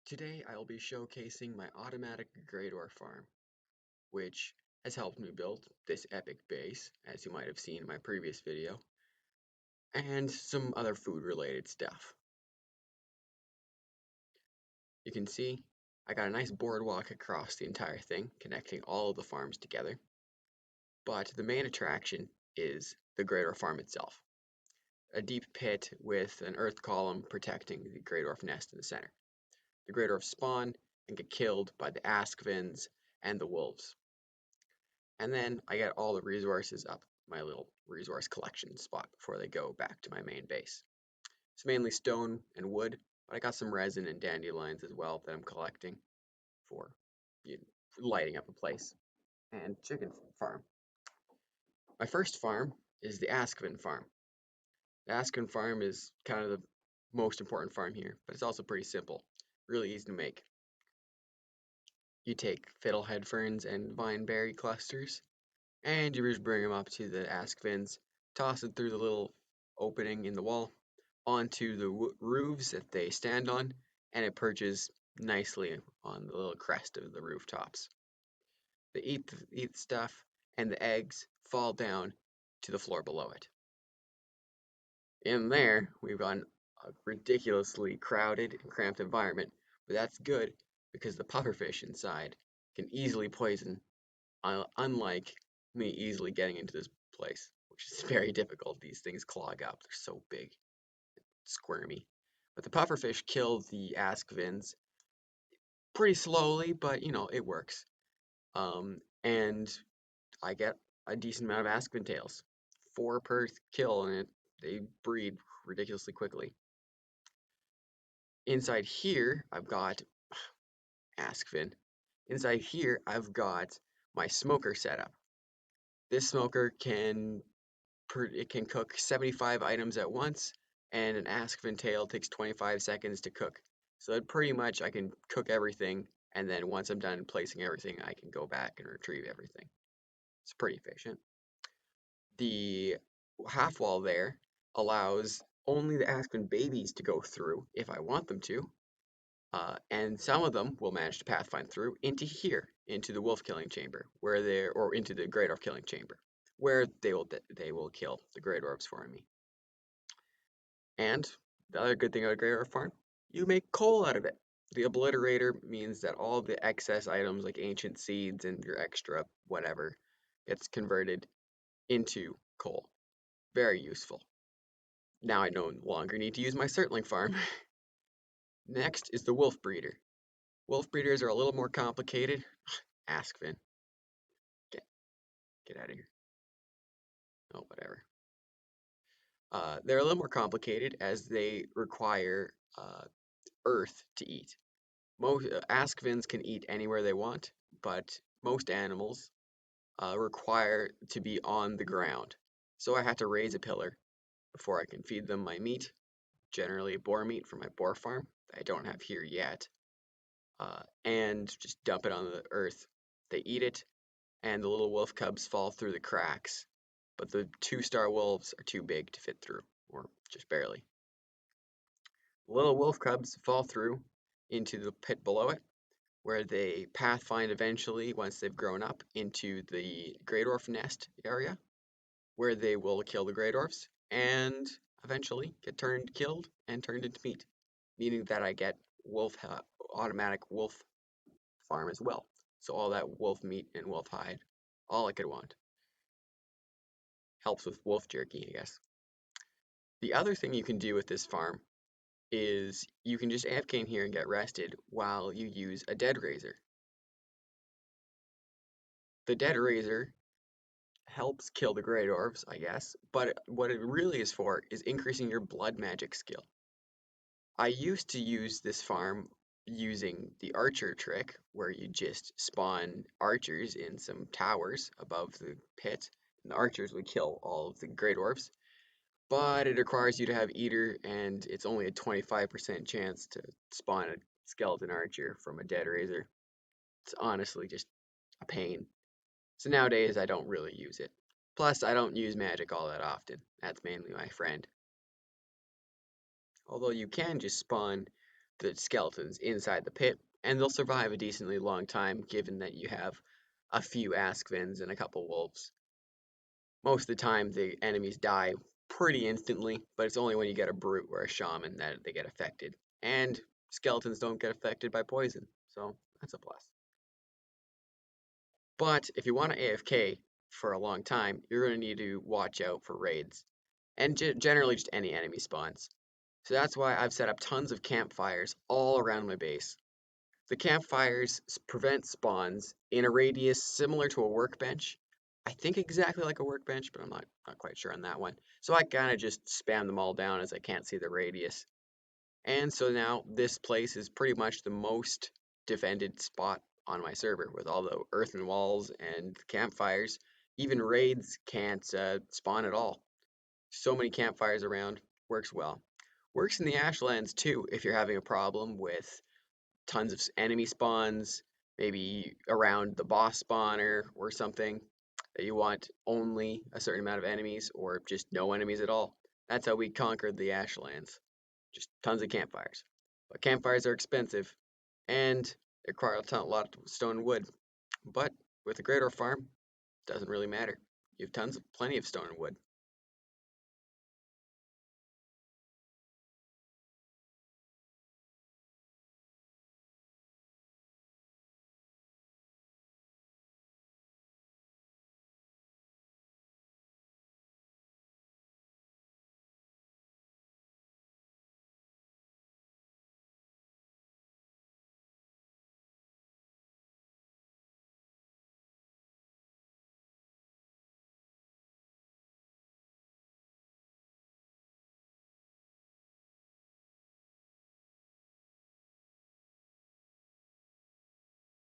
Today I will be showcasing my automatic Greydwarf farm, which has helped me build this epic base, as you might have seen in my previous video, and some other food related stuff. You can see I got a nice boardwalk across the entire thing, connecting all of the farms together, but the main attraction is the Greydwarf farm itself. A deep pit with an earth column protecting the Greydwarf nest in the center. The Greydwarf spawn and get killed by the Askvins and the wolves. And then I get all the resources up my little resource collection spot before they go back to my main base. It's mainly stone and wood, but I got some resin and dandelions as well that I'm collecting for lighting up a place. And chicken farm. My first farm is the Askvin farm. The Askvin farm is kind of the most important farm here, but it's also pretty simple, really easy to make. You take fiddlehead ferns and vineberry clusters, and you just bring them up to the Askvins, toss it through the little opening in the wall onto the roofs that they stand on, and it perches nicely on the little crest of the rooftops. They eat the stuff, and the eggs fall down to the floor below it. In there, we've got a ridiculously crowded and cramped environment, but that's good because the pufferfish inside can easily poison, unlike me easily getting into this place, which is very difficult. These things clog up, they're so big, squirmy. But the pufferfish kill the Askvins pretty slowly, but it works. And I get a decent amount of Askvin tails, 4 per kill, and they breed ridiculously quickly. Inside here, I've got Askvin. Inside here, I've got my smoker setup. This smoker can cook 75 items at once, and an Askvin tail takes 25 seconds to cook. So that pretty much I can cook everything, and then once I'm done placing everything, I can go back and retrieve everything. It's pretty efficient. The half wall there allows only the Askvin babies to go through if I want them to, and some of them will manage to pathfind through into here, into the wolf killing chamber, or into the Greydwarf killing chamber, where they will kill the Greydwarfs for me. And the other good thing about a Greydwarf farm, you make coal out of it. The obliterator means that all the excess items like ancient seeds and your extra whatever gets converted into coal. Very useful. Now I no longer need to use my Surtling farm. Next is the wolf breeder. Wolf breeders are a little more complicated. Askvin. Get out of here. Oh, whatever. They're a little more complicated as they require earth to eat. Most Askvins can eat anywhere they want, but most animals require to be on the ground. So I have to raise a pillar before I can feed them my meat, generally boar meat from my boar farm that I don't have here yet, and just dump it on the earth. They eat it, and the little wolf cubs fall through the cracks, but the 2-star wolves are too big to fit through, or just barely. The little wolf cubs fall through into the pit below it, where they pathfind eventually, once they've grown up, into the Greydwarf nest area, where they will kill the Greydwarfs, and eventually get killed and turned into meat, meaning that I get automatic wolf farm as well. So all that wolf meat and wolf hide, all I could want. Helps with wolf jerky, I guess. The other thing you can do with this farm is you can just AFK in here and get rested while you use a dead razor. The dead razor helps kill the Greydwarfs, I guess, but what it really is for is increasing your blood magic skill. I used to use this farm using the archer trick, where you just spawn archers in some towers above the pit, and the archers would kill all of the Greydwarfs, but it requires you to have Eater, and it's only a 25% chance to spawn a skeleton archer from a dead razor. It's honestly just a pain. So nowadays I don't really use it. Plus, I don't use magic all that often. That's mainly my friend. Although you can just spawn the skeletons inside the pit, and they'll survive a decently long time given that you have a few askvins and a couple wolves. Most of the time, the enemies die pretty instantly, but it's only when you get a brute or a shaman that they get affected. And skeletons don't get affected by poison, so that's a plus. But if you want to AFK for a long time, you're going to need to watch out for raids, and generally just any enemy spawns. So that's why I've set up tons of campfires all around my base. The campfires prevent spawns in a radius similar to a workbench. I think exactly like a workbench, but I'm not quite sure on that one. So I kind of just spam them all down as I can't see the radius. And so now this place is pretty much the most defended spot on my server with all the earthen walls and campfires. Even raids can't spawn at all. So many campfires around, works well. Works in the Ashlands too if you're having a problem with tons of enemy spawns, maybe around the boss spawner or something that you want only a certain amount of enemies or just no enemies at all. That's how we conquered the Ashlands. Just tons of campfires. But campfires are expensive and they require a lot of stone and wood. But with the Greydwarf farm, doesn't really matter. You have plenty of stone and wood.